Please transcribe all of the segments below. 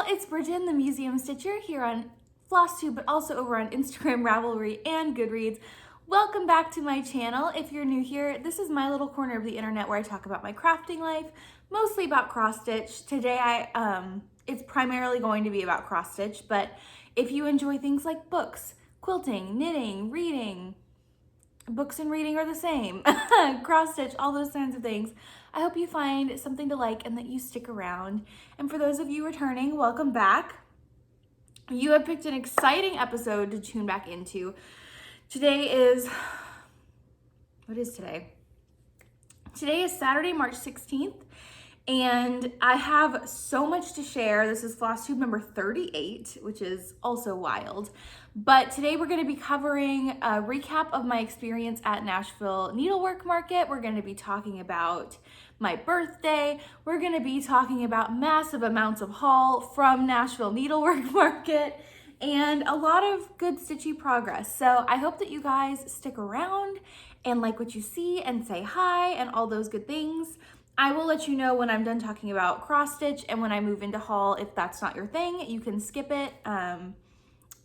it's Brijin, the Museum Stitcher, here on Flosstube, but also over on Instagram, Ravelry, and Goodreads. Welcome back to my channel. If you're new here, this is my little corner of the internet where I talk about my crafting life, mostly about cross stitch. Today, it's primarily going to be about cross stitch, but if you enjoy things like books, quilting, knitting, reading, books and reading are the same, cross stitch, all those kinds of things, I hope you find something to like and that you stick around. And for those of you returning, welcome back. You have picked an exciting episode to tune back into. Today is, what is today? Today is Saturday, March 16th, and I have so much to share. This is Flosstube number 38, which is also wild. But today we're going to be covering a recap of my experience at Nashville Needlework Market. We're going to be talking about my birthday. We're going to be talking about massive amounts of haul from Nashville Needlework Market and a lot of good stitchy progress. So I hope that you guys stick around and like what you see and say hi and all those good things. I will let you know when I'm done talking about cross stitch and when I move into haul. If that's not your thing, you can skip it.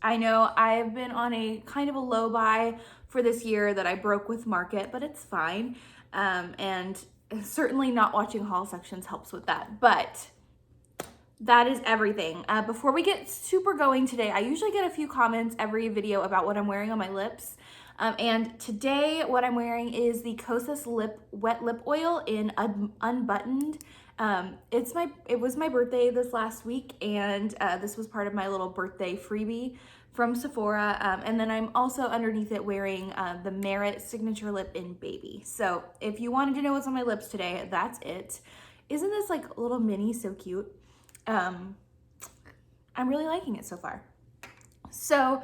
I know I've been on a kind of a low buy for this year that I broke with market, but it's fine. And certainly not watching haul sections helps with that, but that is everything. Before we get super going today, I usually get a few comments every video about what I'm wearing on my lips. And today what I'm wearing is the Kosas Wet Lip Oil in Unbuttoned. It was my birthday this last week, and this was part of my little birthday freebie from Sephora. And then I'm also underneath it wearing the Merit Signature Lip in Baby. So if you wanted to know what's on my lips today, that's it. Isn't this like little mini so cute? I'm really liking it so far. So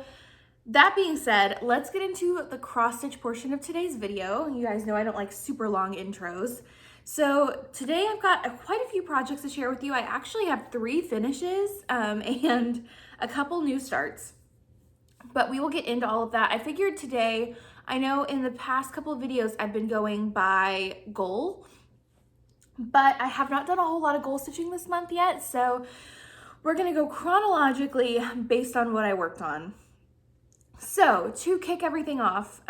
that being said, let's get into the cross stitch portion of today's video. You guys know I don't like super long intros. So today I've got quite a few projects to share with you. I actually have 3 finishes and a couple new starts, but we will get into all of that. I figured today, I know in the past couple of videos I've been going by goal, but I have not done a whole lot of goal stitching this month yet. So we're gonna go chronologically based on what I worked on. So to kick everything off,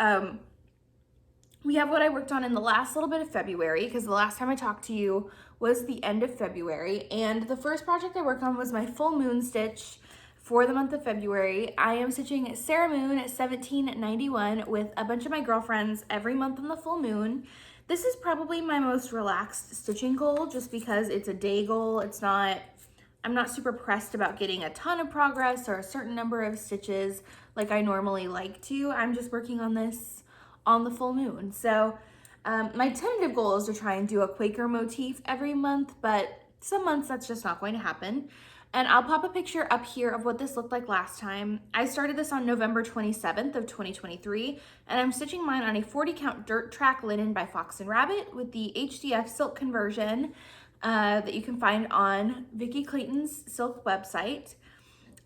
we have what I worked on in the last little bit of February, because the last time I talked to you was the end of February. And the first project I worked on was my full moon stitch for the month of February. I am stitching Sarah Moon 1791 with a bunch of my girlfriends every month on the full moon. This is probably my most relaxed stitching goal just because it's a day goal. I'm not super pressed about getting a ton of progress or a certain number of stitches like I normally like to. I'm just working on this on the full moon. So my tentative goal is to try and do a Quaker motif every month, but some months that's just not going to happen. And I'll pop a picture up here of what this looked like last time. I started this on November 27th of 2023, and I'm stitching mine on a 40 count dirt track linen by Fox and Rabbit with the HDF Silk Conversion that you can find on Vicki Clayton's Silk website.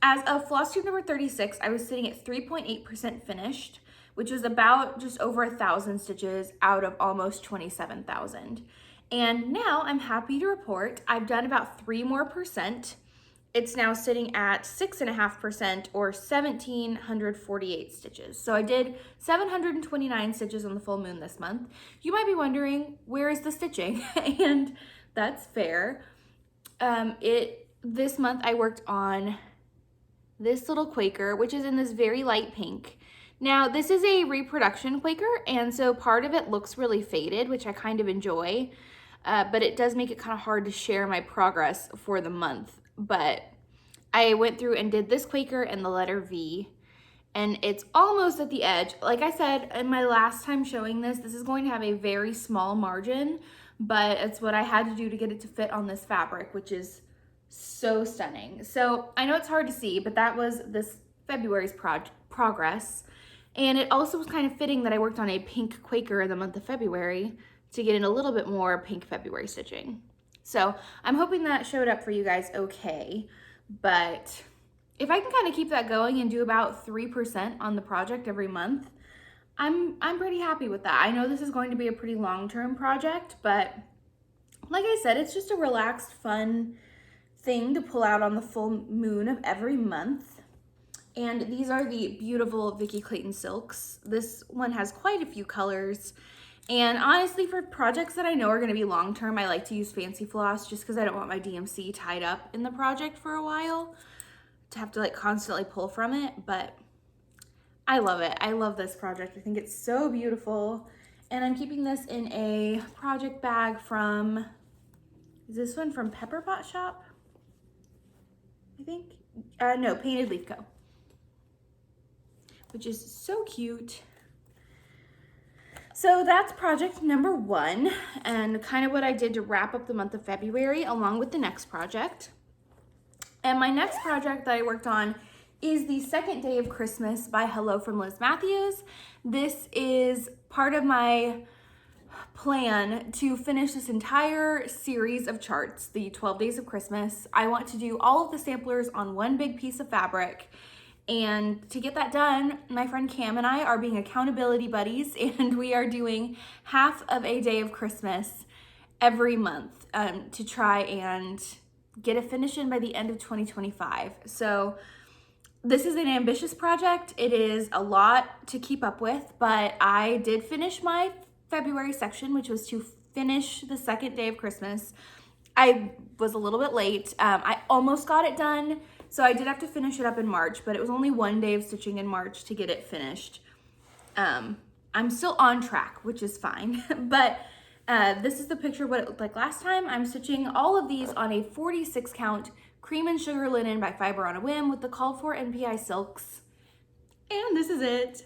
As of Flosstube number 36, I was sitting at 3.8% finished, which was about just over 1,000 stitches out of almost 27,000. And now I'm happy to report I've done about 3 more percent. It's now sitting at 6.5% or 1,748 stitches. So I did 729 stitches on the full moon this month. You might be wondering, where is the stitching? And that's fair. This month I worked on this little Quaker, which is in this very light pink. Now this is a reproduction Quaker, and so part of it looks really faded, which I kind of enjoy, but it does make it kind of hard to share my progress for the month. But I went through and did this Quaker and the letter V, and it's almost at the edge. Like I said in my last time showing this, this is going to have a very small margin, but it's what I had to do to get it to fit on this fabric, which is so stunning. So I know it's hard to see, but that was this February's progress. And it also was kind of fitting that I worked on a pink Quaker in the month of February to get in a little bit more pink February stitching. So I'm hoping that showed up for you guys okay. But if I can kind of keep that going and do about 3% on the project every month, I'm pretty happy with that. I know this is going to be a pretty long-term project, but like I said, it's just a relaxed, fun thing to pull out on the full moon of every month. And these are the beautiful Vicky Clayton silks. This one has quite a few colors. And honestly, for projects that I know are gonna be long-term, I like to use fancy floss just because I don't want my DMC tied up in the project for a while to have to like constantly pull from it, but I love it. I love this project. I think it's so beautiful. And I'm keeping this in a project bag from, is this one from Pepper Pot Shop? I think, no, Painted Leaf Co., which is so cute. So that's project number 1 and kind of what I did to wrap up the month of February along with the next project. And my next project that I worked on is the Second Day of Christmas by Hello from Liz Mathews. This is part of my plan to finish this entire series of charts, the 12 Days of Christmas. I want to do all of the samplers on one big piece of fabric. And to get that done, my friend Cam and I are being accountability buddies, and we are doing half of a day of Christmas every month to try and get it finished in by the end of 2025. So this is an ambitious project. It is a lot to keep up with, but I did finish my February section, which was to finish the Second Day of Christmas. I was a little bit late. I almost got it done, so I did have to finish it up in March, but it was only 1 day of stitching in March to get it finished. I'm still on track, which is fine, but this is the picture of what it looked like last time. I'm stitching all of these on a 46 count Cream and Sugar linen by Fiber on a Whim with the called for NPI silks. And this is it.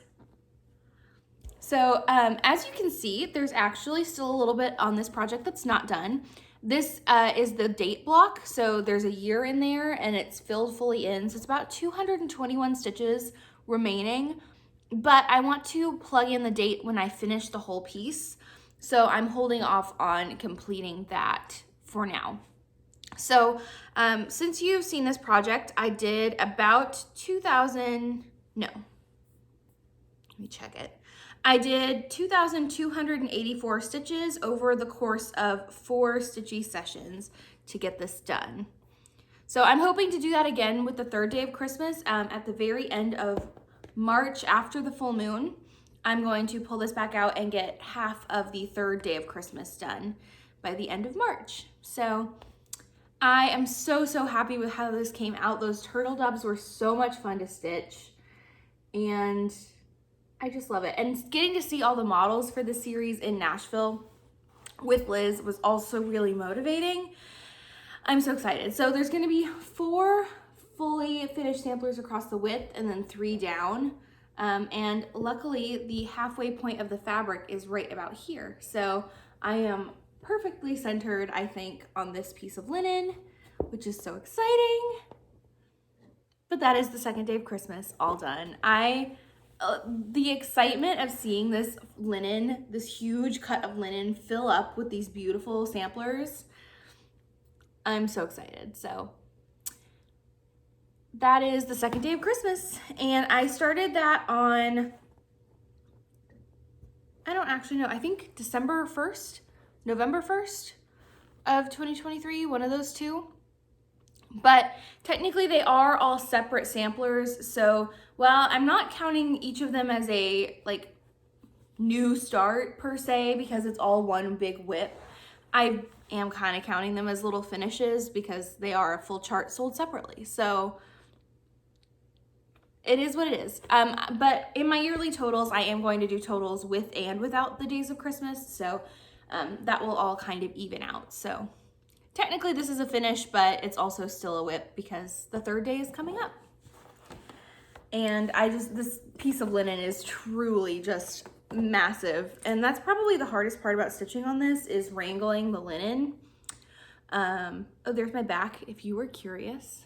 So as you can see, there's actually still a little bit on this project that's not done. This is the date block. So there's a year in there and it's filled fully in. So it's about 221 stitches remaining, but I want to plug in the date when I finish the whole piece. So I'm holding off on completing that for now. So since you've seen this project, I did about 2,284 stitches over the course of 4 Stitchy sessions to get this done. So I'm hoping to do that again with the third day of Christmas at the very end of March after the full moon. I'm going to pull this back out and get half of the third day of Christmas done by the end of March. So I am so happy with how this came out. Those turtle doves were so much fun to stitch and I just love it. And getting to see all the models for the series in Nashville with Liz was also really motivating. I'm so excited. So there's gonna be 4 fully finished samplers across the width and then 3 down. And luckily the halfway point of the fabric is right about here. So I am perfectly centered, I think, on this piece of linen, which is so exciting. But that is the second day of Christmas all done. The excitement of seeing this linen, this huge cut of linen fill up with these beautiful samplers, I'm so excited. So that is the second day of Christmas. And I started that on, I don't actually know, I think December 1st, November 1st of 2023, one of those two. But technically they are all separate samplers. So while I'm not counting each of them as a like new start per se, because it's all one big whip, I am kind of counting them as little finishes because they are a full chart sold separately. So it is what it is. But in my yearly totals, I am going to do totals with and without the days of Christmas. So that will all kind of even out. So technically this is a finish, but it's also still a whip because the third day is coming up. And this piece of linen is truly just massive. And that's probably the hardest part about stitching on this is wrangling the linen. Oh, there's my back if you were curious.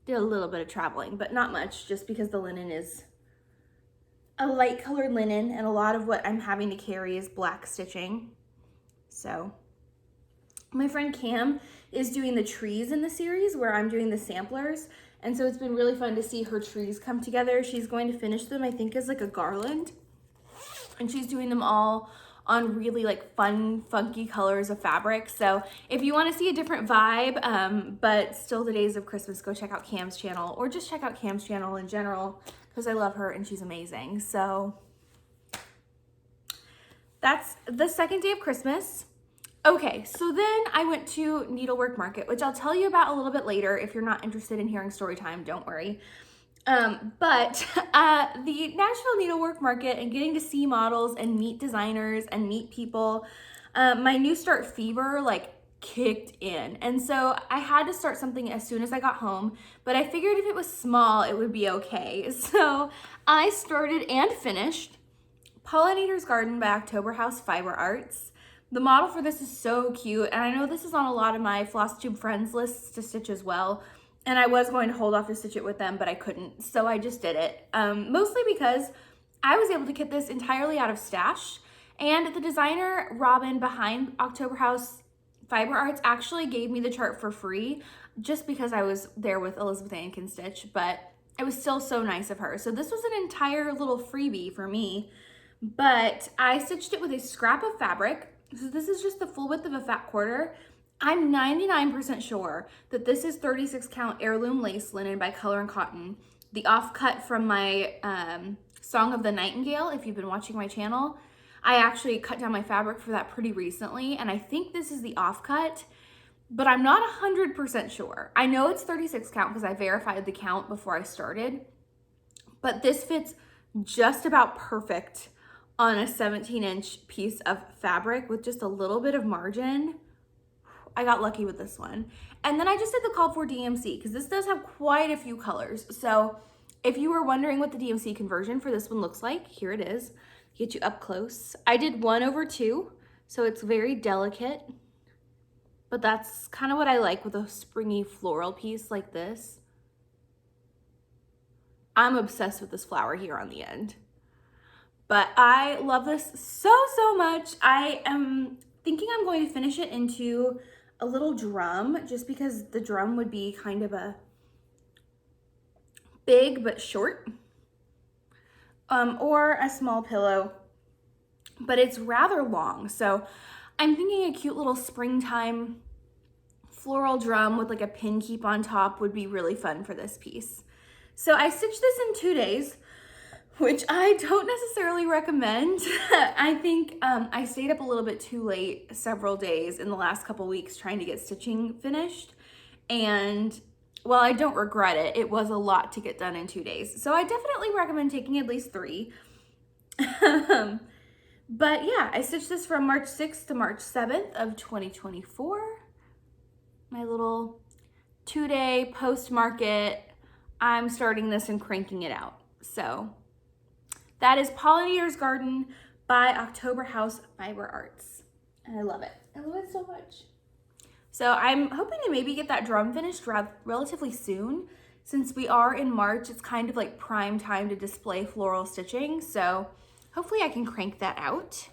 Did a little bit of traveling, but not much, just because the linen is a light colored linen and a lot of what I'm having to carry is black stitching. So my friend Cam is doing the trees in the series where I'm doing the samplers. And so it's been really fun to see her trees come together. She's going to finish them, I think, as like a garland. And she's doing them all on really like fun, funky colors of fabric. So if you want to see a different vibe, but still the days of Christmas, go check out Cam's channel, or just check out Cam's channel in general because I love her and she's amazing. So that's the second day of Christmas. Okay, so then I went to Needlework Market, which I'll tell you about a little bit later. If you're not interested in hearing story time, don't worry. But the Nashville Needlework Market and getting to see models and meet designers and meet people, my New Start fever like kicked in. And so I had to start something as soon as I got home, but I figured if it was small, it would be okay. So I started and finished Pollinator's Garden by October House Fiber Arts. The model for this is so cute, and I know this is on a lot of my Flosstube friends lists to stitch as well. And I was going to hold off to stitch it with them, but I couldn't, so I just did it. Mostly because I was able to get this entirely out of stash, and the designer, Robin, behind October House Fiber Arts actually gave me the chart for free just because I was there with Elizabeth Ann Can Stitch, but it was still so nice of her. So this was an entire little freebie for me, but I stitched it with a scrap of fabric. So this is just the full width of a fat quarter. I'm 99% sure that this is 36 count Heirloom Lace linen by Color and Cotton, the offcut from my Song of the Nightingale. If you've been watching my channel, I actually cut down my fabric for that pretty recently, and I think this is the offcut, but I'm not 100% sure. I know it's 36 count because I verified the count before I started, but this fits just about perfect on a 17-inch piece of fabric with just a little bit of margin. I got lucky with this one. And then I just did the call for DMC because this does have quite a few colors. So if you were wondering what the DMC conversion for this one looks like, here it is. Get you up close. I did 1/2, so it's very delicate, but that's kind of what I like with a springy floral piece like this. I'm obsessed with this flower here on the end, but I love this so much. I am thinking I'm going to finish it into a little drum, just because the drum would be kind of a big but short, or a small pillow, but it's rather long. So I'm thinking a cute little springtime floral drum with like a pin keep on top would be really fun for this piece. So I stitched this in 2 days, which I don't necessarily recommend. I think I stayed up a little bit too late several days in the last couple weeks trying to get stitching finished. And while I don't regret it, it was a lot to get done in 2 days. So I definitely recommend taking at least 3. But yeah, I stitched this from March 6th to March 7th of 2024. My little 2-day post-market, I'm starting this and cranking it out. So that is Pollinator's Garden by October House Fiber Arts. And I love it. I love it so much. So I'm hoping to maybe get that drum finished relatively soon. Since we are in March, it's kind of like prime time to display floral stitching. So hopefully I can crank that out.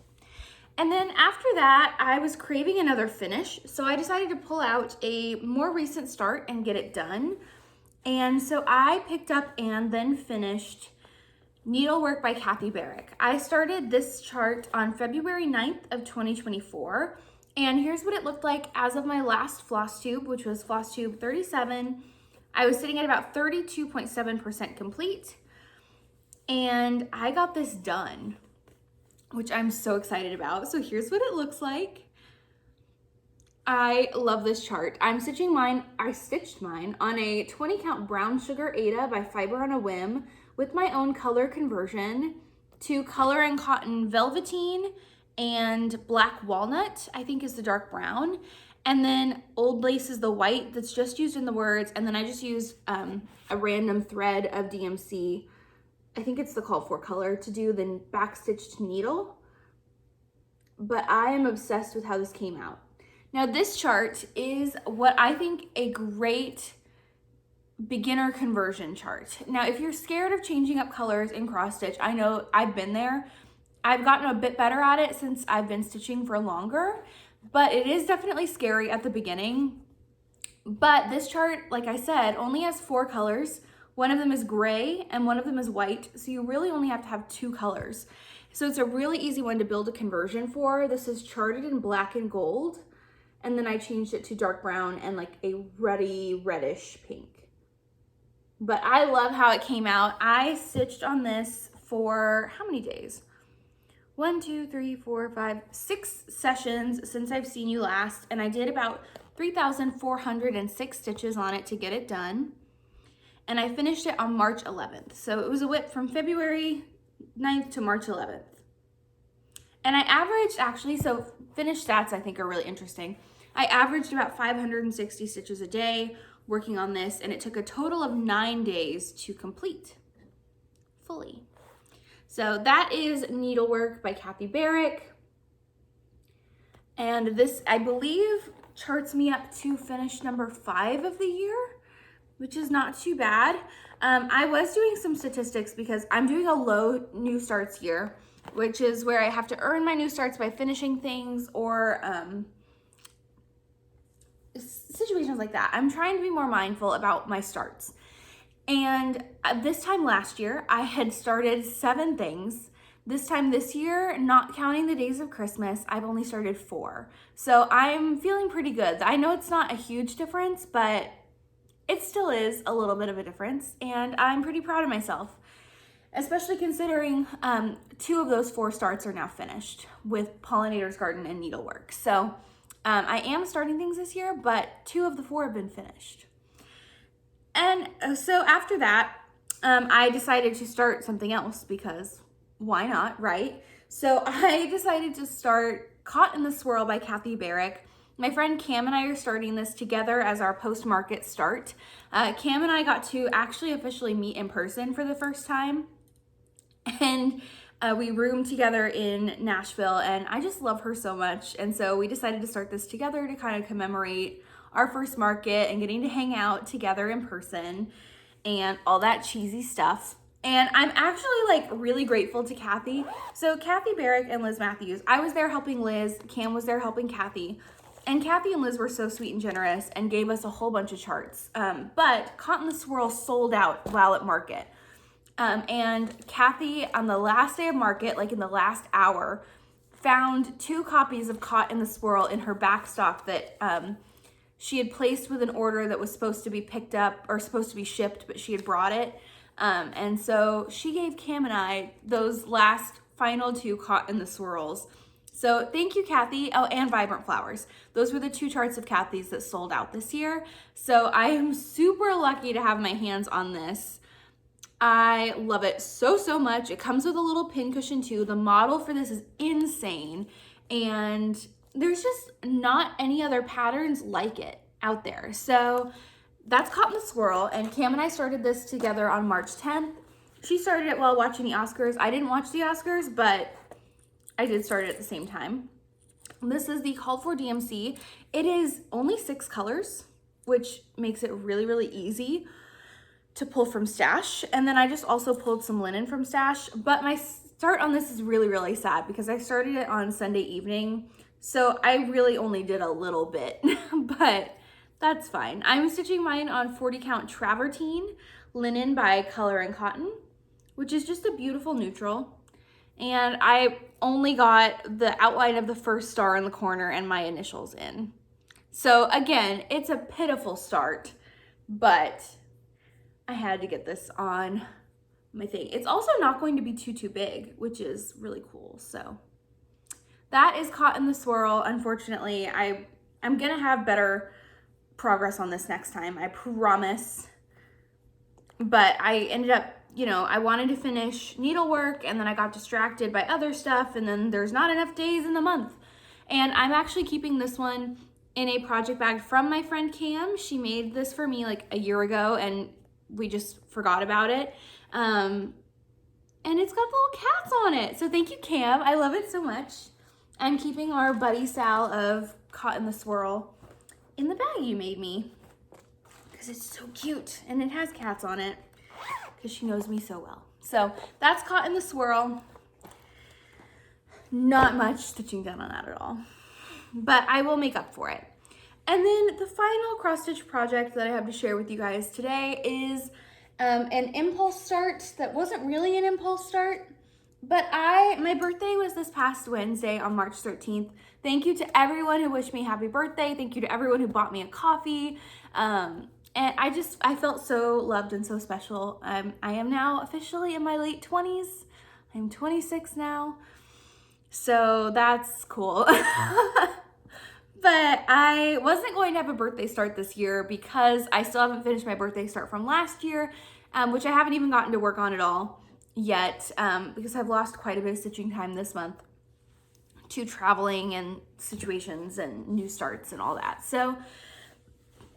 And then after that, I was craving another finish. So I decided to pull out a more recent start and get it done. And so I picked up and then finished Needlework by Kathy Barrick. I started this chart on February 9th of 2024, and here's what it looked like as of my last Flosstube, which was Flosstube 37. I was sitting at about 32.7% complete, and I got this done, which I'm so excited about. So here's what it looks like. I love this chart. I stitched mine on a 20 count brown sugar Aida by Fiber on a Whim with my own color conversion to Color and Cotton Velveteen and Black Walnut, I think is the dark brown. And then Old Lace is the white that's just used in the words. And then I just used a random thread of DMC. I think it's the call for color to do the backstitched needle. But I am obsessed with how this came out. Now this chart is what I think a great beginner conversion chart. Now, if you're scared of changing up colors in cross stitch, I know I've been there. I've gotten a bit better at it since I've been stitching for longer, but it is definitely scary at the beginning. But this chart, like I said, only has 4 colors. One of them is gray and one of them is white. So you really only have to have 2 colors. So it's a really easy one to build a conversion for. This is charted in black and gold. And then I changed it to dark brown and like a reddish pink. But I love how it came out. I stitched on this for how many days? 1, 2, 3, 4, 5, 6 sessions since I've seen you last. And I did about 3,406 stitches on it to get it done. And I finished it on March 11th. So it was a whip from February 9th to March 11th. And I averaged actually, so finished stats I think are really interesting. I averaged about 560 stitches a day working on this, and it took a total of 9 days to complete fully. So that is Needlework by Kathy Barrick. And this, I believe, charts me up to finish number 5 of the year, which is not too bad. I was doing some statistics because I'm doing a low new starts year, which is where I have to earn my new starts by finishing things or situations like that. I'm trying to be more mindful about my starts. And this time last year, I had started 7 things. This time this year, not counting the days of Christmas, I've only started 4. So I'm feeling pretty good. I know it's not a huge difference, but it still is a little bit of a difference. And I'm pretty proud of myself, especially considering 2 of those 4 starts are now finished with Pollinator's Garden and Needlework. So I am starting things this year, but 2 of the 4 have been finished. And so after that, I decided to start something else because why not, right? So I decided to start Caught in the Swirl by Kathy Barrick. My friend Cam and I are starting this together as our post-market start. Cam and I got to actually officially meet in person for the first time. And we roomed together in Nashville, and I just love her so much. And so we decided to start this together to kind of commemorate our first market and getting to hang out together in person and all that cheesy stuff. And I'm actually like really grateful to Kathy. So Kathy Barrick and Liz Mathews, I was there helping Liz, Cam was there helping Kathy. And Kathy and Liz were so sweet and generous and gave us a whole bunch of charts. But Caught in the Swirl sold out while at market. And Kathy, on the last day of market, like in the last hour, found 2 copies of Caught in the Swirl in her backstock that she had placed with an order that was supposed to be picked up or supposed to be shipped, but she had brought it. And so she gave Cam and I those last final 2 Caught in the Swirls. So thank you, Kathy. Oh, and Vibrant Flowers. Those were the 2 charts of Kathy's that sold out this year. So I am super lucky to have my hands on this. I love it so, so much. It comes with a little pin cushion too. The model for this is insane. And there's just not any other patterns like it out there. So that's Caught in the Swirl. And Cam and I started this together on March 10th. She started it while watching the Oscars. I didn't watch the Oscars, but I did start it at the same time. This is the Called For DMC. It is only 6 colors, which makes it really, really easy to pull from stash. And then I just also pulled some linen from stash. But my start on this is really, really sad because I started it on Sunday evening. So I really only did a little bit, but that's fine. I'm stitching mine on 40 count travertine linen by Color and Cotton, which is just a beautiful neutral. And I only got the outline of the first star in the corner and my initials in. So again, it's a pitiful start, but I had to get this on my thing. It's also not going to be too big, which is really cool. So that is Caught in the Swirl. Unfortunately, I'm gonna have better progress on this next time, I promise. But I ended up, you know, I wanted to finish needlework and then I got distracted by other stuff, and then there's not enough days in the month. And I'm actually keeping this one in a project bag from my friend Cam. She made this for me like a year ago and we just forgot about it. And it's got little cats on it. So thank you, Cam. I love it so much. I'm keeping our Buddy Sal of Caught in the Swirl in the bag you made me because it's so cute and it has cats on it because she knows me so well. So that's Caught in the Swirl. Not much stitching done on that at all, but I will make up for it. And then the final cross stitch project that I have to share with you guys today is an impulse start that wasn't really an impulse start. But my birthday was this past Wednesday on March 13th. Thank you to everyone who wished me happy birthday. Thank you to everyone who bought me a coffee. And I felt so loved and so special. I am now officially in my late 20s. I'm 26 now. So that's cool. But I wasn't going to have a birthday start this year because I still haven't finished my birthday start from last year, which I haven't even gotten to work on at all yet, because I've lost quite a bit of stitching time this month to traveling and situations and new starts and all that. So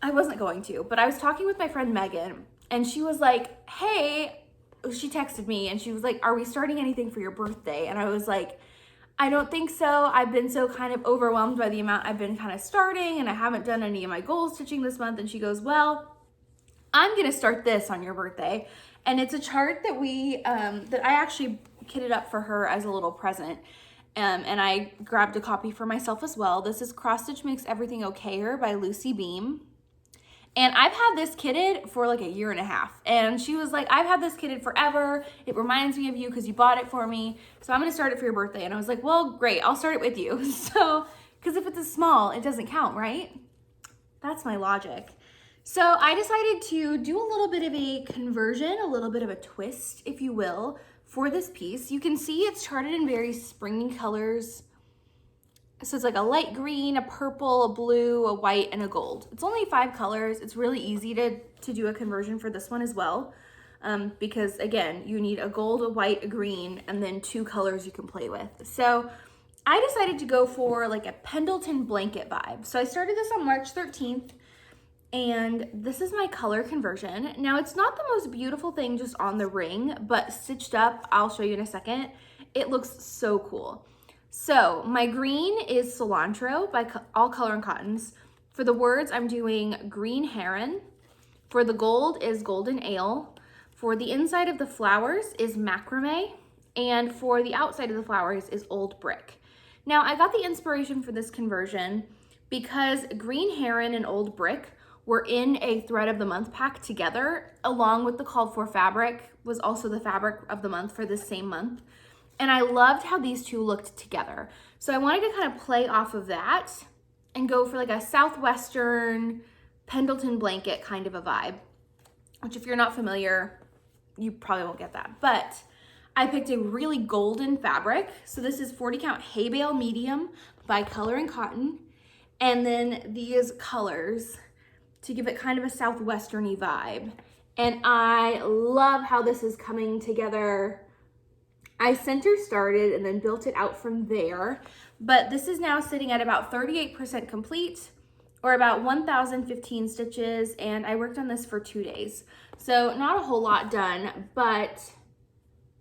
I wasn't going to, but I was talking with my friend Megan, and she was like, hey, she texted me and she was like, are we starting anything for your birthday? And I was like, I don't think so. I've been so kind of overwhelmed by the amount I've been kind of starting, and I haven't done any of my goal stitching this month. And she goes, well, I'm gonna start this on your birthday. And it's a chart that that I actually kitted up for her as a little present. And I grabbed a copy for myself as well. This is Cross Stitch Makes Everything Okayer by Lucy Beam. And I've had this kitted for like a year and a half. And she was like, I've had this kitted forever. It reminds me of you because you bought it for me. So I'm gonna start it for your birthday. And I was like, well, great, I'll start it with you. So, because if it's a small, it doesn't count, right? That's my logic. So I decided to do a little bit of a conversion, a little bit of a twist, if you will, for this piece. You can see it's charted in very springy colors. So it's like a light green, a purple, a blue, a white, and a gold. It's only 5 colors. It's really easy to do a conversion for this one as well. Because again, you need a gold, a white, a green, and then 2 colors you can play with. So I decided to go for like a Pendleton blanket vibe. So I started this on March 13th, and this is my color conversion. Now it's not the most beautiful thing just on the ring, but stitched up, I'll show you in a second, it looks so cool. So my green is Cilantro by All Color and Cottons. For the words, I'm doing Green Heron. For the gold is Golden Ale. For the inside of the flowers is Macrame. And for the outside of the flowers is Old Brick. Now I got the inspiration for this conversion because Green Heron and Old Brick were in a Thread of the Month pack together, along with the Called For fabric was also the fabric of the month for this same month. And I loved how these two looked together. So I wanted to kind of play off of that and go for like a Southwestern Pendleton blanket kind of a vibe, which if you're not familiar, you probably won't get that. But I picked a really golden fabric. So this is 40 count hay bale medium by Color and Cotton. And then these colors to give it kind of a Southwestern-y vibe. And I love how this is coming together. I center started and then built it out from there, but this is now sitting at about 38% complete, or about 1,015 stitches, and I worked on this for 2 days. So not a whole lot done, but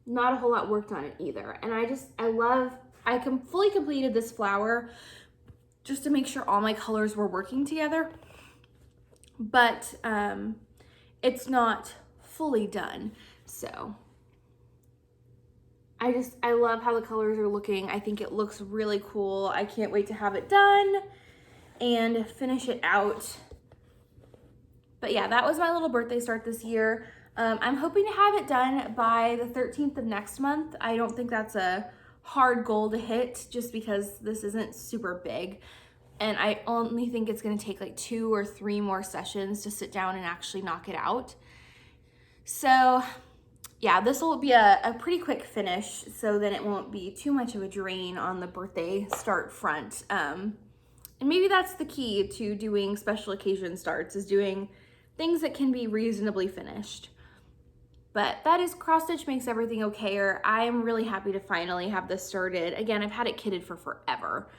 not a whole lot worked on it either. And I fully completed this flower just to make sure all my colors were working together, but it's not fully done, so. I love how the colors are looking. I think it looks really cool. I can't wait to have it done and finish it out. But yeah, that was my little birthday start this year. I'm hoping to have it done by the 13th of next month. I don't think that's a hard goal to hit just because this isn't super big. And I only think it's gonna take like 2 or 3 more sessions to sit down and actually knock it out. So yeah, this will be a pretty quick finish, so then it won't be too much of a drain on the birthday start front. And maybe that's the key to doing special occasion starts, is doing things that can be reasonably finished. But that is Cross Stitch Makes Everything Okayer. I am really happy to finally have this started. Again, I've had it kitted for forever.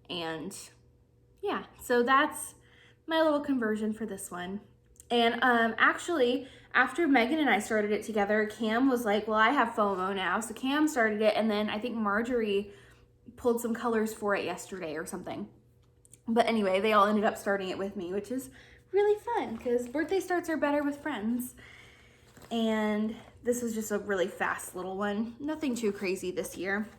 And yeah, so that's my little conversion for this one. And actually, after Megan and I started it together, Cam was like, well, I have FOMO now. So Cam started it, and then I think Marjorie pulled some colors for it yesterday or something. But anyway, they all ended up starting it with me, which is really fun because birthday starts are better with friends. And this was just a really fast little one. Nothing too crazy this year.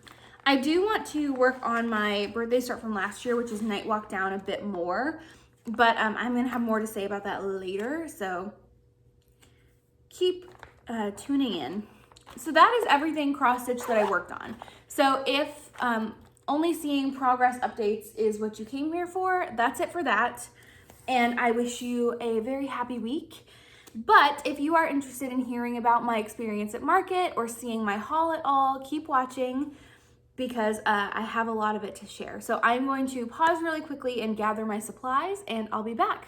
I do want to work on my birthday start from last year, which is Night Walk Down, a bit more. But I'm gonna have more to say about that later, so keep tuning in. So that is everything cross stitch that I worked on. So if only seeing progress updates is what you came here for, that's it for that. And I wish you a very happy week. But if you are interested in hearing about my experience at market or seeing my haul at all, keep watching because I have a lot of it to share. So I'm going to pause really quickly and gather my supplies and I'll be back.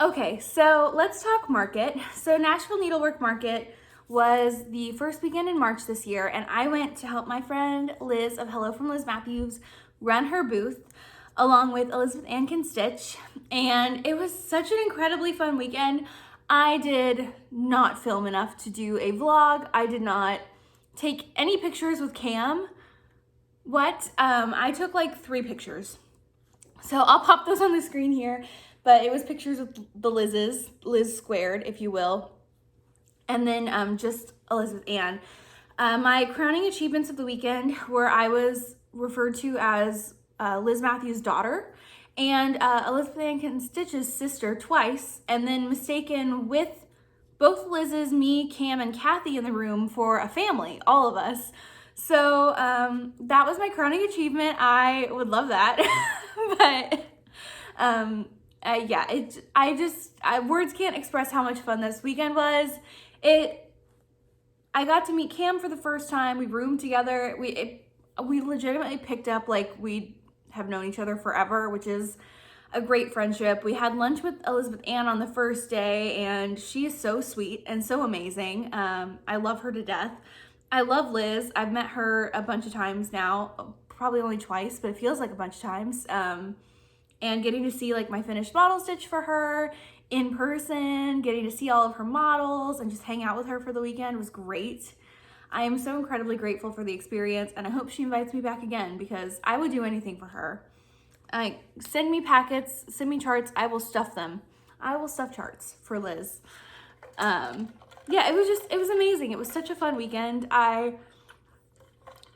Okay, so let's talk market. So Nashville Needlework Market was the first weekend in March this year, and I went to help my friend Liz of Hello from Liz Mathews run her booth along with Elizabeth Ann Can Stitch, and it was such an incredibly fun weekend. I did not film enough to do a vlog. I did not take any pictures with Cam. I took like 3 pictures. So I'll pop those on the screen here, but it was pictures with the Liz's, Liz squared, if you will. And then just Elizabeth Ann. My crowning achievements of the weekend were I was referred to as Liz Mathews' daughter and Elizabeth Ann Can Stitch's sister twice, and then mistaken with both Liz's, me, Cam, and Kathy in the room for a family, all of us. So that was my crowning achievement. I would love that. But yeah, words can't express how much fun this weekend was. I got to meet Cam for the first time. We roomed together. We legitimately picked up like we have known each other forever, which is a great friendship. We had lunch with Elizabeth Ann on the first day, and she is so sweet and so amazing. I love her to death. I love Liz. I've met her a bunch of times now, probably only twice, but it feels like a bunch of times. And getting to see like my finished model stitch for her in person, getting to see all of her models and just hang out with her for the weekend was great. I am so incredibly grateful for the experience, and I hope she invites me back again because I would do anything for her. Send me packets, send me charts, I will stuff them. I will stuff charts for Liz. Yeah, it was amazing. It was such a fun weekend. I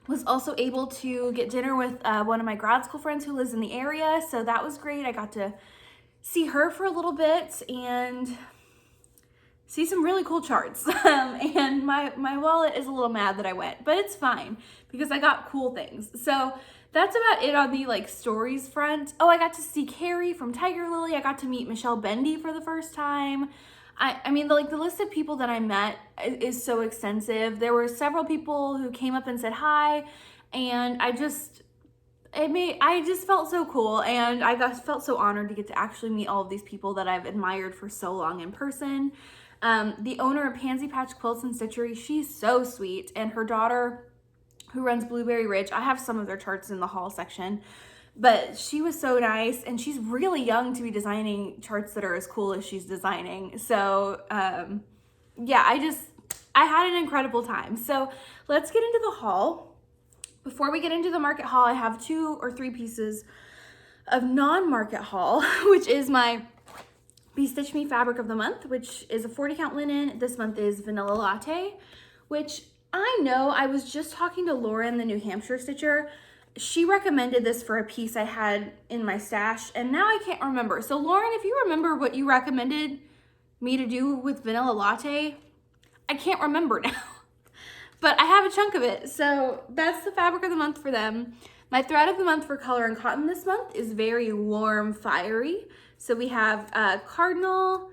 was also able to get dinner with one of my grad school friends who lives in the area, so that was great. I got to see her for a little bit and see some really cool charts. And my wallet is a little mad that I went, but it's fine because I got cool things. So that's about it on the like stories front. Oh, I got to see Carrie from Tiger Lily. I got to meet Michelle Bendy for the first time. I mean, the list of people that I met is so extensive. There were several people who came up and said hi, and I just felt so cool, and felt so honored to get to actually meet all of these people that I've admired for so long in person. The owner of Pansy Patch Quilts and Stitchery, she's so sweet, and her daughter, who runs Blueberry Ridge, I have some of their charts in the haul section, but she was so nice, and she's really young to be designing charts that are as cool as she's designing. So yeah, I had an incredible time. So let's get into the haul. Before we get into the market haul, I have 2 or 3 pieces of non-market haul, which is my Be Stitch Me fabric of the month, which is a 40 count linen. This month is Vanilla Latte, which I know I was just talking to Lauren, the New Hampshire stitcher. She recommended this for a piece I had in my stash, and now I can't remember. So Lauren, if you remember what you recommended me to do with Vanilla Latte, I can't remember now. But I have a chunk of it, so that's the fabric of the month for them. My thread of the month for Color and Cotton this month is very warm, fiery. So we have Cardinal,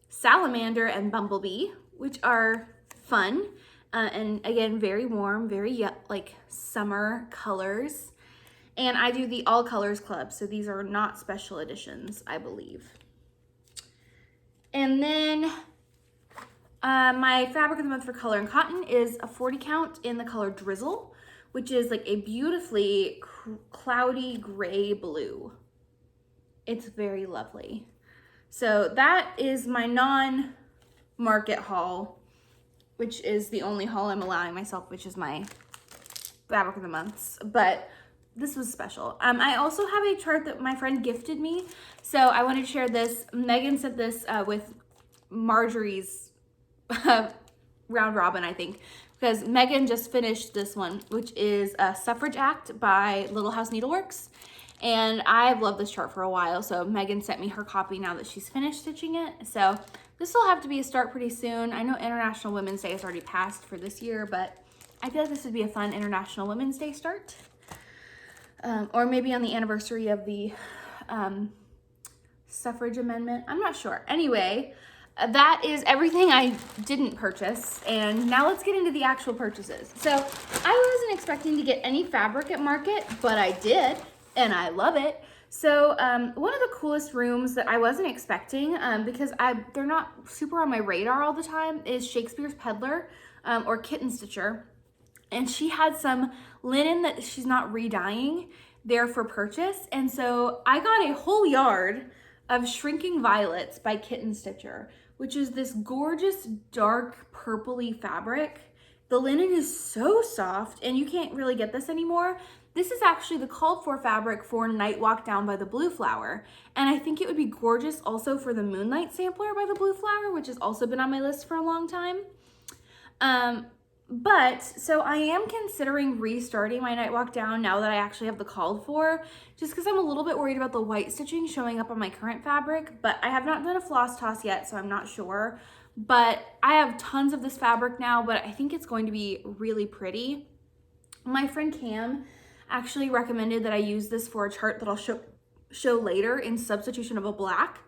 Salamander, and Bumblebee, which are fun. And again, very warm, very like summer colors. And I do the All Colors Club, so these are not special editions, I believe. And then my fabric of the month for Color and Cotton is a 40 count in the color Drizzle, which is like a beautifully cloudy gray blue. It's very lovely. So that is my non-market haul, which is the only haul I'm allowing myself, which is my fabric of the months, but this was special. I also have a chart that my friend gifted me, so I wanted to share this. Megan sent this with Marjorie's round robin, I think, because Megan just finished this one, which is a Suffrage Act by Little House Needleworks, and I've loved this chart for a while, so Megan sent me her copy now that she's finished stitching it. So This will have to be a start pretty soon. I know International Women's Day is already passed for this year, but I feel like this would be a fun International Women's Day start. Or maybe on the anniversary of the suffrage amendment. I'm not sure. Anyway, that is everything I didn't purchase. And now let's get into the actual purchases. So I wasn't expecting to get any fabric at Market, but I did, and I love it. So one of the coolest rooms that I wasn't expecting, because they're not super on my radar all the time, is Shakespeare's Peddler, or Kitten Stitcher. And she had some linen that she's not re-dyeing there for purchase. And so I got a whole yard of Shrinking Violets by Kitten Stitcher, which is this gorgeous dark purpley fabric. The linen is so soft, and you can't really get this anymore. This is actually the called for fabric for Night Walk Down by the Blue Flower. And I think it would be gorgeous also for the Moonlight Sampler by the Blue Flower, which has also been on my list for a long time. So I am considering restarting my Night Walk Down now that I actually have the called for, just because I'm a little bit worried about the white stitching showing up on my current fabric, but I have not done a floss toss yet, so I'm not sure. But I have tons of this fabric now, but I think it's going to be really pretty. My friend Cam actually recommended that I use this for a chart that I'll show later in substitution of a black,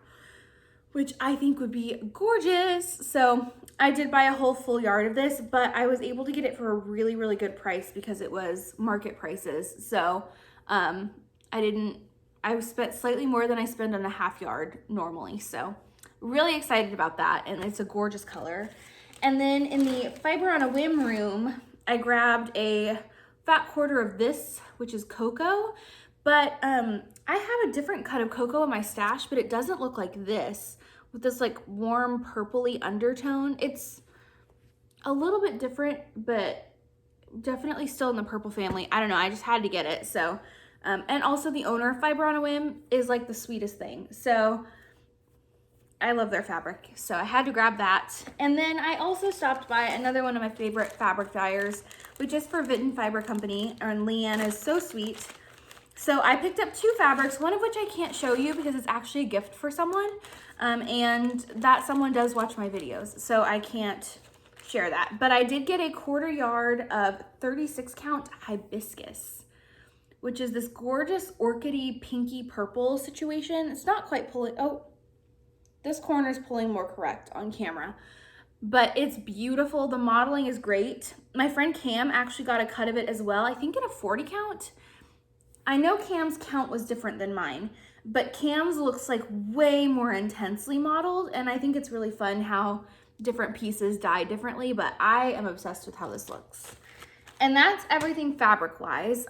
which I think would be gorgeous. So I did buy a whole full yard of this, but I was able to get it for a really, really good price because it was market prices. So I spent slightly more than I spend on a half yard normally. So really excited about that. And it's a gorgeous color. And then in the Fiber on a Whim room, I grabbed a fat quarter of this, which is cocoa. But I have a different cut of cocoa in my stash, but it doesn't look like this with this like warm purpley undertone. It's a little bit different, but definitely still in the purple family. I don't know, I just had to get it. So, and also the owner of Fiber on a Whim is like the sweetest thing. So I love their fabric, so I had to grab that. And then I also stopped by another one of my favorite fabric dyers, which is for Vinton Fiber Company, and Leanne is so sweet. So I picked up two fabrics, one of which I can't show you because it's actually a gift for someone, and that someone does watch my videos, so I can't share that. But I did get a quarter yard of 36 count hibiscus, which is this gorgeous orchidy pinky purple situation. It's not quite pulling, oh, this corner is pulling more correct on camera, but it's beautiful. The modeling is great. My friend Cam actually got a cut of it as well, I think in a 40 count. I know Cam's count was different than mine, but Cam's looks like way more intensely modeled, and I think it's really fun how different pieces dye differently, but I am obsessed with how this looks. And that's everything fabric-wise.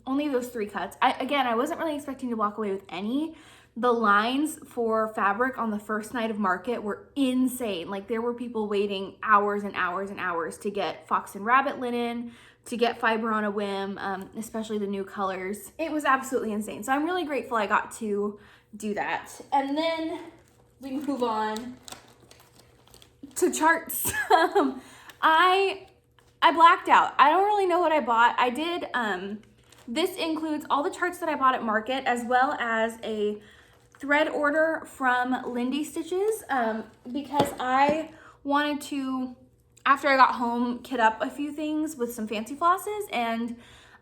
Only those three cuts. Again, I wasn't really expecting to walk away with any. The lines for fabric on the first night of Market were insane. Like, there were people waiting hours and hours and hours to get Fox and Rabbit linen, to get Fiber on a Whim, especially the new colors. It was absolutely insane. So I'm really grateful I got to do that. And then we move on to charts. I blacked out. I don't really know what I bought. I did, this includes all the charts that I bought at Market, as well as a thread order from Lindy Stitches, because I wanted to, after I got home, kit up a few things with some fancy flosses, and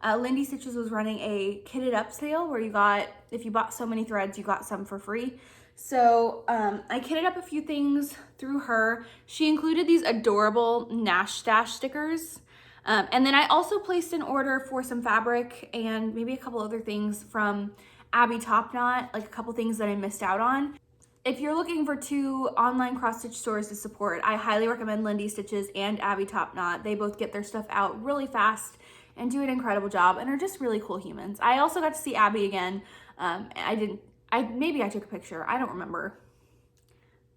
Lindy Stitches was running a kitted up sale where you got, if you bought so many threads, you got some for free. So I kitted up a few things through her. She included these adorable Nash Stash stickers. And then I also placed an order for some fabric and maybe a couple other things from Abby Topknot, like a couple things that I missed out on. If you're looking for two online cross-stitch stores to support, I highly recommend Lindy Stitches and Abby Topknot. They both get their stuff out really fast and do an incredible job and are just really cool humans. I also got to see Abby again. Maybe I took a picture, I don't remember.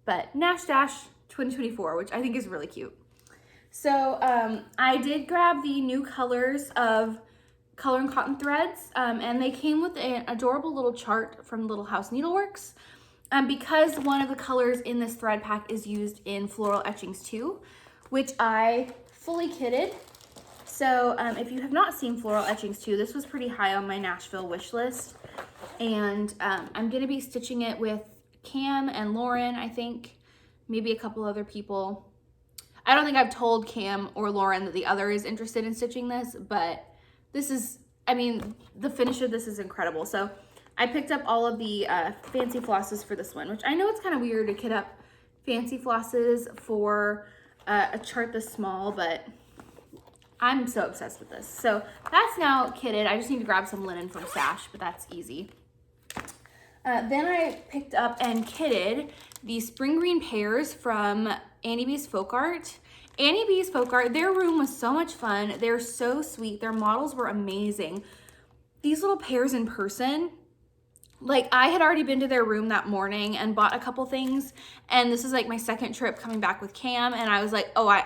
But Nash Dash 2024, which I think is really cute. So I did grab the new colors of Color and Cotton threads, and they came with an adorable little chart from Little House Needleworks. Because one of the colors in this thread pack is used in Floral Etchings too, which I fully kitted. So if you have not seen Floral Etchings 2, this was pretty high on my Nashville wish list. And I'm gonna be stitching it with Cam and Lauren, I think, maybe a couple other people. I don't think I've told Cam or Lauren that the other is interested in stitching this, but this is, I mean, the finish of this is incredible. So I picked up all of the fancy flosses for this one, which I know it's kind of weird to kit up fancy flosses for a chart this small, but I'm so obsessed with this. So that's now kitted. I just need to grab some linen from Stash, but that's easy. Then I picked up and kitted the spring green pears from Annie B's Folk Art. Annie B's Folk Art, their room was so much fun. They're so sweet. Their models were amazing. These little pears in person, like I had already been to their room that morning and bought a couple things, and this is like my second trip coming back with Cam, and I was like, oh,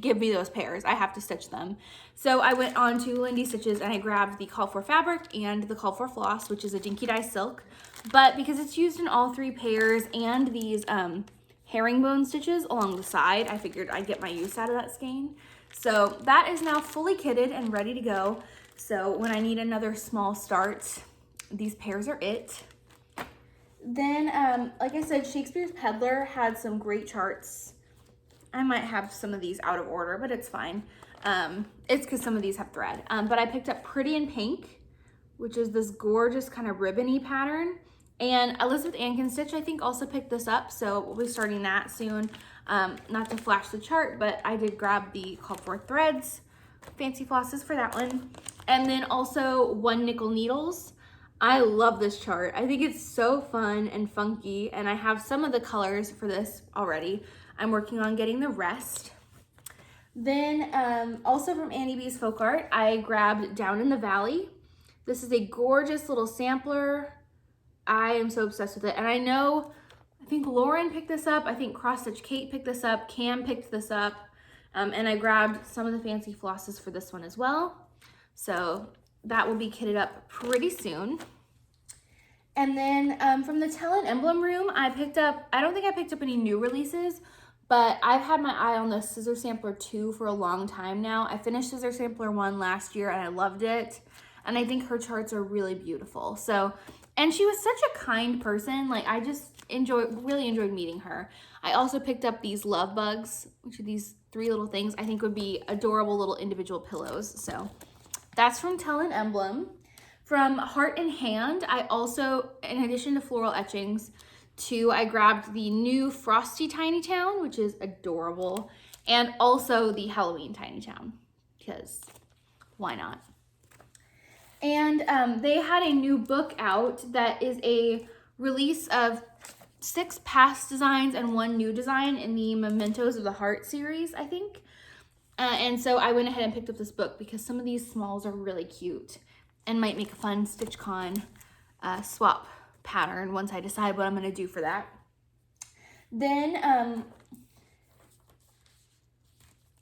give me those pears. I have to stitch them. So I went on to Lindy Stitches and I grabbed the Call for Fabric and the Call for Floss, which is a dinky dye silk. But because it's used in all three pairs and these herringbone stitches along the side, I figured I'd get my use out of that skein. So that is now fully kitted and ready to go. So when I need another small start, these pairs are it. Then, like I said, Shakespeare's Peddler had some great charts. I might have some of these out of order, but it's fine. It's because some of these have thread. But I picked up Pretty in Pink, which is this gorgeous kind of ribbony pattern. And Elizabeth Ann Stitch, I think, also picked this up, so we'll be starting that soon. Not to flash the chart, but I did grab the Call for Threads, fancy flosses for that one. And then also One Nickel Needles. I love this chart. I think it's so fun and funky, and I have some of the colors for this already. I'm working on getting the rest. Then also from Annie B's Folk Art, I grabbed Down in the Valley. This is a gorgeous little sampler. I am so obsessed with it. And I know, I think Lauren picked this up. I think Cross Stitch Kate picked this up. Cam picked this up. And I grabbed some of the fancy flosses for this one as well. So that will be kitted up pretty soon. And then from the Tell and Emblem room, I picked up, I don't think I picked up any new releases, but I've had my eye on the Scissor Sampler 2 for a long time now. I finished Scissor Sampler 1 last year and I loved it. And I think her charts are really beautiful. So, and she was such a kind person. Like I just really enjoyed meeting her. I also picked up these love bugs, which are these 3 little things I think would be adorable little individual pillows. So that's from Tell and Emblem. From Heart in Hand, I also, in addition to floral etchings, I grabbed the new Frosty Tiny Town, which is adorable, and also the Halloween Tiny Town, because why not? And they had a new book out that is a release of 6 past designs and 1 new design in the Mementos of the Heart series, I think. And so I went ahead and picked up this book because some of these smalls are really cute and might make a fun StitchCon swap pattern once I decide what I'm going to do for that. Then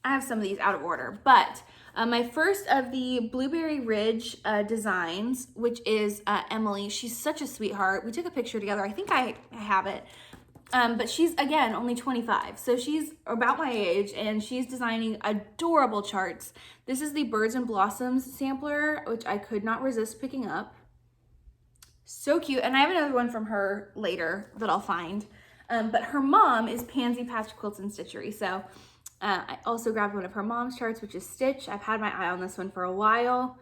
I have some of these out of order, but my first of the Blueberry Ridge designs, which is Emily. She's such a sweetheart. We took a picture together. I think I have it. But she's, again, only 25. So she's about my age, and she's designing adorable charts. This is the Birds and Blossoms sampler, which I could not resist picking up. So cute. And I have another one from her later that I'll find. But her mom is Pansy Patch Quilts and Stitchery. So I also grabbed one of her mom's charts, which is Stitch. I've had my eye on this one for a while.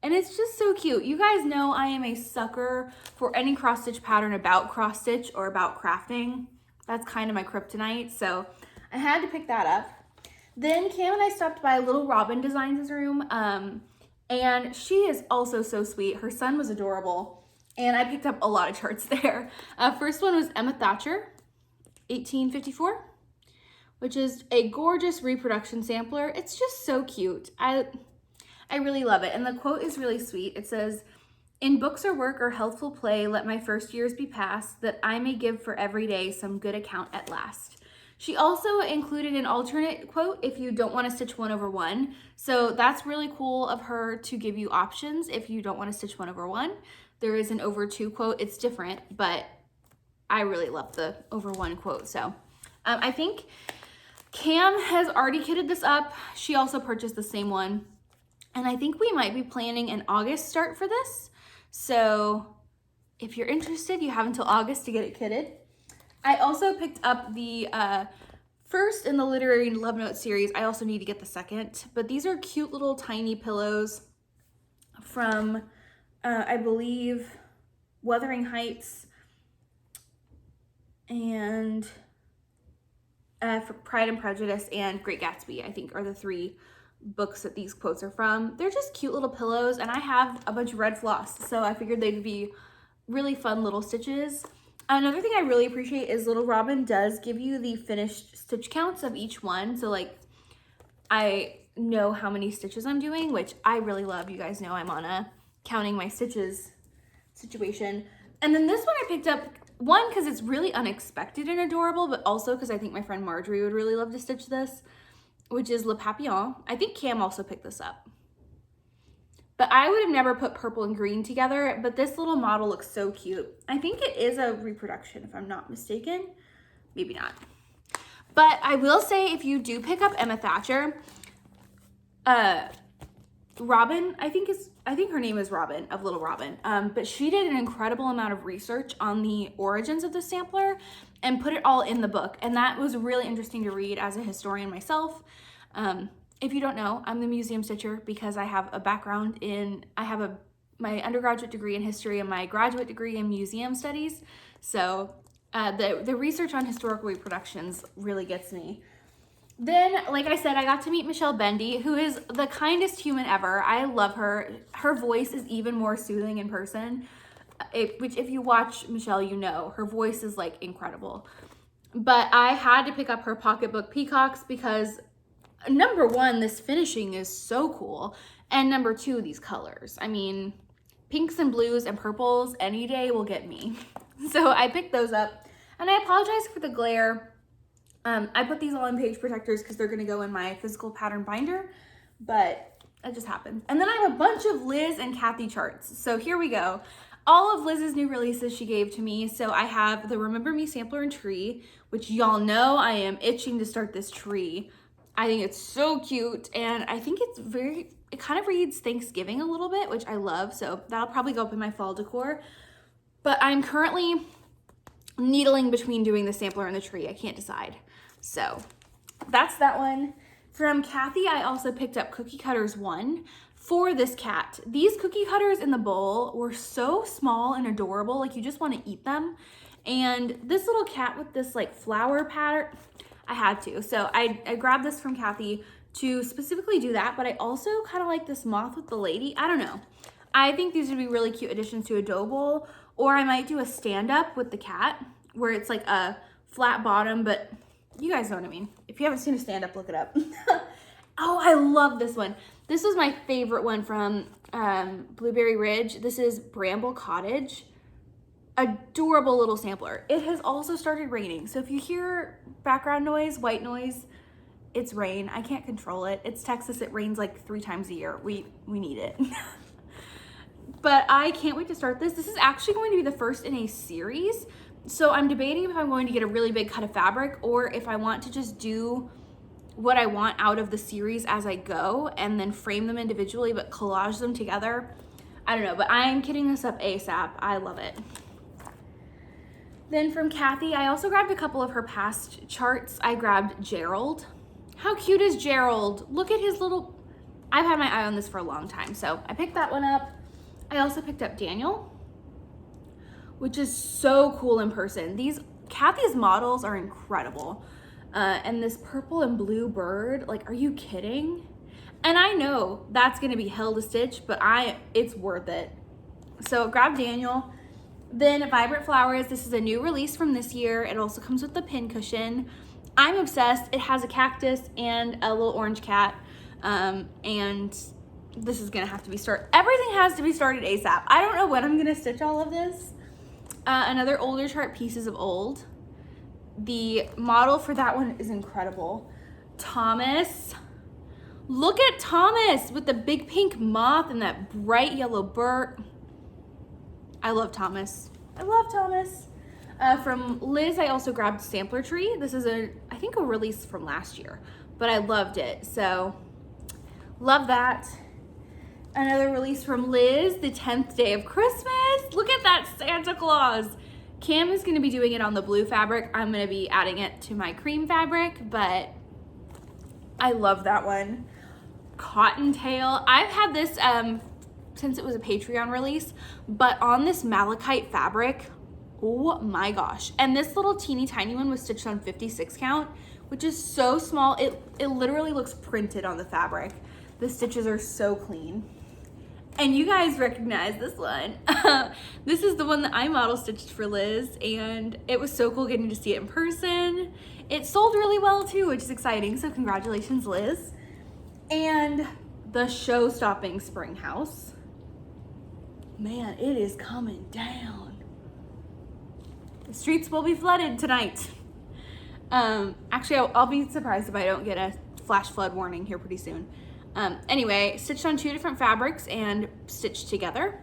And it's just so cute. You guys know I am a sucker for any cross stitch pattern about cross stitch or about crafting. That's kind of my kryptonite. So I had to pick that up. Then Cam and I stopped by Little Robin Designs' room. And she is also so sweet. Her son was adorable. And I picked up a lot of charts there. First one was Emma Thatcher, 1854, which is a gorgeous reproduction sampler. It's just so cute. I really love it. And the quote is really sweet. It says, "In books or work or healthful play, let my first years be past, that I may give for every day some good account at last." She also included an alternate quote if you don't want to stitch 1/1. So that's really cool of her to give you options if you don't want to stitch 1/1. There is an over 2 quote. It's different, but I really love the over 1 quote. So I think Cam has already kitted this up. She also purchased the same one. And I think we might be planning an August start for this. So if you're interested, you have until August to get it kitted. I also picked up the first in the Literary Love Note series. I also need to get the second, but these are cute little tiny pillows from, I believe, Wuthering Heights and Pride and Prejudice and Great Gatsby, I think, are the 3 books that these quotes are from. They're just cute little pillows, and I have a bunch of red floss, so I figured they'd be really fun little stitches. Another thing I really appreciate is Little Robin does give you the finished stitch counts of each one, so like I know how many stitches I'm doing, which I really love. You guys know I'm on a counting my stitches situation. And then this one I picked up, one, because it's really unexpected and adorable, but also because I think my friend Marjorie would really love to stitch this, which is Le Papillon. I think Cam also picked this up. But I would have never put purple and green together, but this little model looks so cute. I think it is a reproduction, if I'm not mistaken. Maybe not. But I will say, if you do pick up Emma Thatcher, Robin, I think her name is Robin, of Little Robin, but she did an incredible amount of research on the origins of the sampler and put it all in the book, and that was really interesting to read as a historian myself. If you don't know, I'm the museum stitcher because I have a background in, my undergraduate degree in history and my graduate degree in museum studies, so the research on historical reproductions really gets me. Then, like I said, I got to meet Michelle Bendy, who is the kindest human ever. I love her. Her voice is even more soothing in person, which if you watch Michelle, you know. Her voice is like incredible. But I had to pick up her pocketbook peacocks because number 1, this finishing is so cool. And number 2, these colors. I mean, pinks and blues and purples any day will get me. So I picked those up. And I apologize for the glare. I put these all in page protectors because they're going to go in my physical pattern binder, but it just happened. And then I have a bunch of Liz and Kathy charts. So here we go. All of Liz's new releases she gave to me. So I have the Remember Me Sampler and Tree, which y'all know I am itching to start this tree. I think it's so cute, and I think it kind of reads Thanksgiving a little bit, which I love. So that'll probably go up in my fall decor. But I'm currently needling between doing the sampler and the tree. I can't decide. So that's that one. From Kathy, I also picked up Cookie Cutters 1 for this cat. These cookie cutters in the bowl were so small and adorable, like you just want to eat them. And this little cat with this like flower pattern, I had to. So I grabbed this from Kathy to specifically do that, but I also kind of like this moth with the lady. I don't know. I think these would be really cute additions to a dough bowl, or I might do a stand-up with the cat where it's like a flat bottom, but you guys know what I mean. If you haven't seen a stand-up, look it up. Oh, I love this one. This was my favorite one from Blueberry Ridge. This is Bramble Cottage. Adorable little sampler. It has also started raining, so if you hear background noise, white noise, it's rain. I can't control it. It's Texas. It rains like 3 times a year. We need it. But I can't wait to start this. This is actually going to be the first in a series. So I'm debating if I'm going to get a really big cut of fabric or if I want to just do what I want out of the series as I go and then frame them individually but collage them together. I don't know, but I'm kitting this up ASAP. I love it. Then from Kathy, I also grabbed a couple of her past charts. I grabbed Gerald. How cute is Gerald? Look at his little, I've had my eye on this for a long time, so I picked that one up. I also picked up Daniel, which is so cool in person. Kathy's models are incredible. And this purple and blue bird, like, are you kidding? And I know that's gonna be hell to stitch, but it's worth it. So grab Daniel. Then Vibrant Flowers, this is a new release from this year. It also comes with the pin cushion. I'm obsessed. It has a cactus and a little orange cat. And this is gonna have to be started. Everything has to be started ASAP. I don't know when I'm gonna stitch all of this. Another older chart, Pieces of Old. The model for that one is incredible. Thomas. Look at Thomas with the big pink moth and that bright yellow bird. I love Thomas. I love Thomas. From Liz, I also grabbed Sampler Tree. This is I think a release from last year, but I loved it. So love that. Another release from Liz, The 10th Day of Christmas. Look at that Santa Claus. Cam is gonna be doing it on the blue fabric. I'm gonna be adding it to my cream fabric, but I love that one. Cottontail. I've had this since it was a Patreon release, but on this malachite fabric, oh my gosh. And this little teeny tiny one was stitched on 56 count, which is so small. It literally looks printed on the fabric. The stitches are so clean. And you guys recognize this one. This is the one that I model stitched for Liz, and it was so cool getting to see it in person. It sold really well too, which is exciting, so congratulations, Liz. And the show-stopping spring house. Man, it is coming down. The streets will be flooded tonight. Actually, I'll be surprised if I don't get a flash flood warning here pretty soon. Anyway, stitched on 2 different fabrics and stitched together.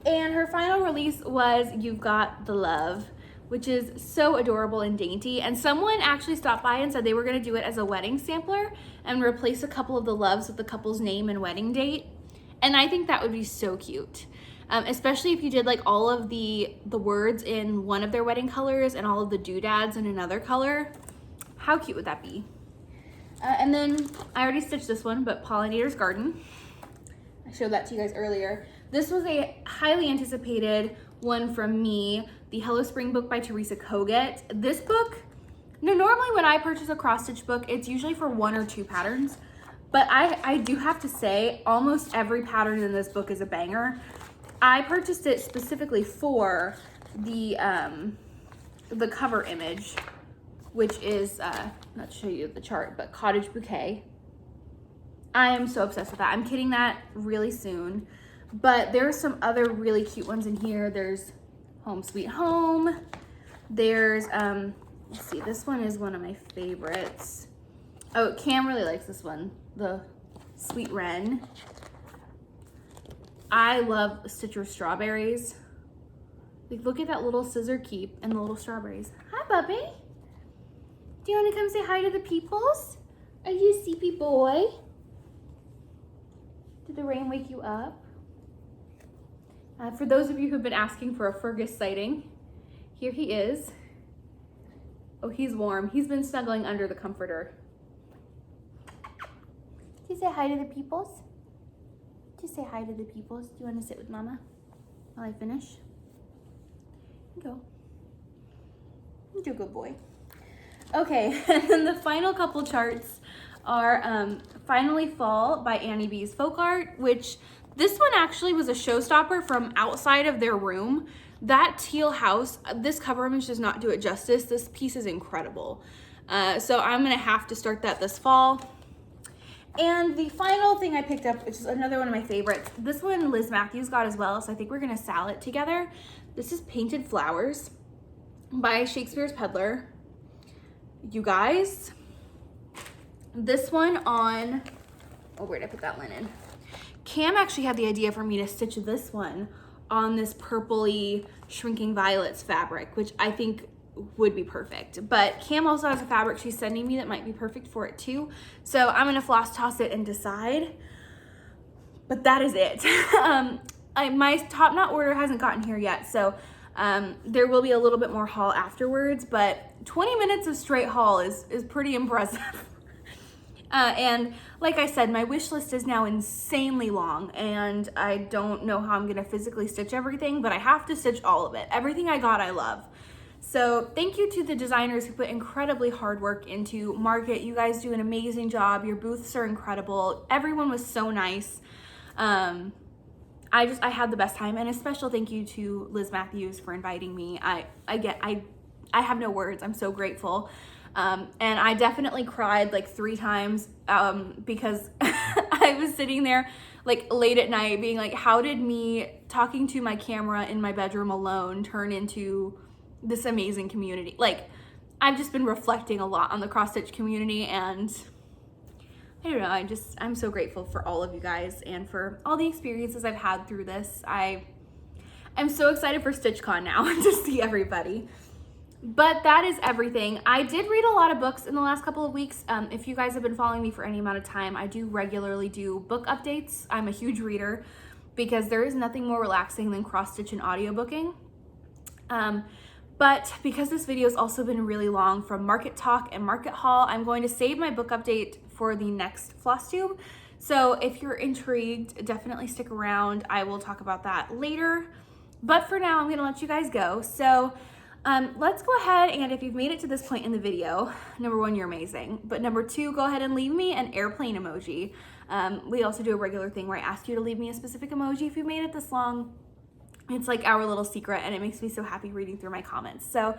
And her final release was You've Got the Love, which is so adorable and dainty. And someone actually stopped by and said they were gonna do it as a wedding sampler and replace a couple of the loves with the couple's name and wedding date. And I think that would be so cute. Especially if you did like all of the words in one of their wedding colors and all of the doodads in another color. How cute would that be? And then I already stitched this one, but Pollinator's Garden. I showed that to you guys earlier. This was a highly anticipated one from me, the Hello Spring book by Teresa Koget. This book, normally when I purchase a cross stitch book, it's usually for 1 or 2 patterns, but I do have to say almost every pattern in this book is a banger. I purchased it specifically for the cover image, which is, not to show you the chart, but Cottage Bouquet. I am so obsessed with that. I'm getting that really soon. But there's some other really cute ones in here. There's Home Sweet Home. There's, let's see, this one is one of my favorites. Oh, Cam really likes this one, the Sweet Wren. I love Stitcher Strawberries. Like, look at that little scissor keep and the little strawberries. Hi, Bubby. Do you want to come say hi to the peoples? Are you a sleepy boy? Did the rain wake you up? For those of you who've been asking for a Fergus sighting, here he is. Oh, he's warm. He's been snuggling under the comforter. Do you say hi to the peoples? Do you say hi to the peoples? Do you want to sit with Mama while I finish? Go. You're a good boy. Okay, and then the final couple charts are Finally Fall by Annie B's Folk Art, which this one actually was a showstopper from outside of their room. That teal house, this cover image does not do it justice. This piece is incredible. So I'm gonna have to start that this fall. And the final thing I picked up, which is another one of my favorites, this one Liz Mathews got as well, so I think we're gonna sell it together. This is Painted Flowers by Shakespeare's Peddler. You guys, this one on, oh, where'd I put that linen? Cam actually had the idea for me to stitch this one on this purpley Shrinking Violets fabric, which I think would be perfect. But Cam also has a fabric she's sending me that might be perfect for it too. So I'm gonna floss toss it and decide. But that is it. My top knot order hasn't gotten here yet, so there will be a little bit more haul afterwards, but 20 minutes of straight haul is pretty impressive. And like I said, my wish list is now insanely long, and I don't know how I'm gonna physically stitch everything, but I have to stitch all of it. Everything I got, I love. So thank you to the designers who put incredibly hard work into Market. You guys do an amazing job. Your booths are incredible. Everyone was so nice. I had the best time, and a special thank you to Liz Mathews for inviting me. I have no words. I'm so grateful. And I definitely cried like 3 times because I was sitting there like late at night being like, how did me talking to my camera in my bedroom alone turn into this amazing community? Like, I've just been reflecting a lot on the cross stitch community, and I don't know, I'm so grateful for all of you guys and for all the experiences I've had through this. I'm so excited for StitchCon now to see everybody. But that is everything. I did read a lot of books in the last couple of weeks. If you guys have been following me for any amount of time, I do regularly do book updates. I'm a huge reader because there is nothing more relaxing than cross-stitch and audiobooking. But because this video has also been really long from market talk and market haul, I'm going to save my book update for the next Flosstube. So if you're intrigued, definitely stick around. I will talk about that later. But for now, I'm gonna let you guys go. So let's go ahead, and if you've made it to this point in the video, number one, you're amazing. But number two, go ahead and leave me an airplane emoji. We also do a regular thing where I ask you to leave me a specific emoji if you've made it this long. It's like our little secret, and it makes me so happy reading through my comments. So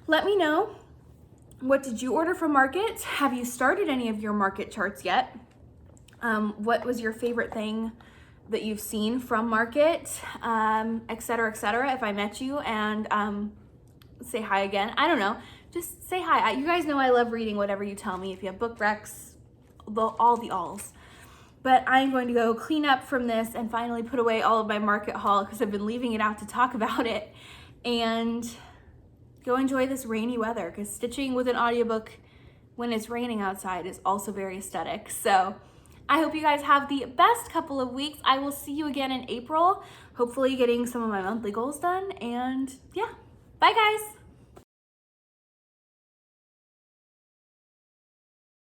let me know, what did you order from Market? Have you started any of your Market charts yet? What was your favorite thing that you've seen from Market, et cetera, et cetera. If I met you and say hi again, I don't know, just say hi. You guys know I love reading whatever you tell me. If you have book recs, all the alls. But I'm going to go clean up from this and finally put away all of my Market haul because I've been leaving it out to talk about it, and go enjoy this rainy weather, because stitching with an audiobook when it's raining outside is also very aesthetic. So I hope you guys have the best couple of weeks. I will see you again in April, hopefully getting some of my monthly goals done. And yeah, bye guys.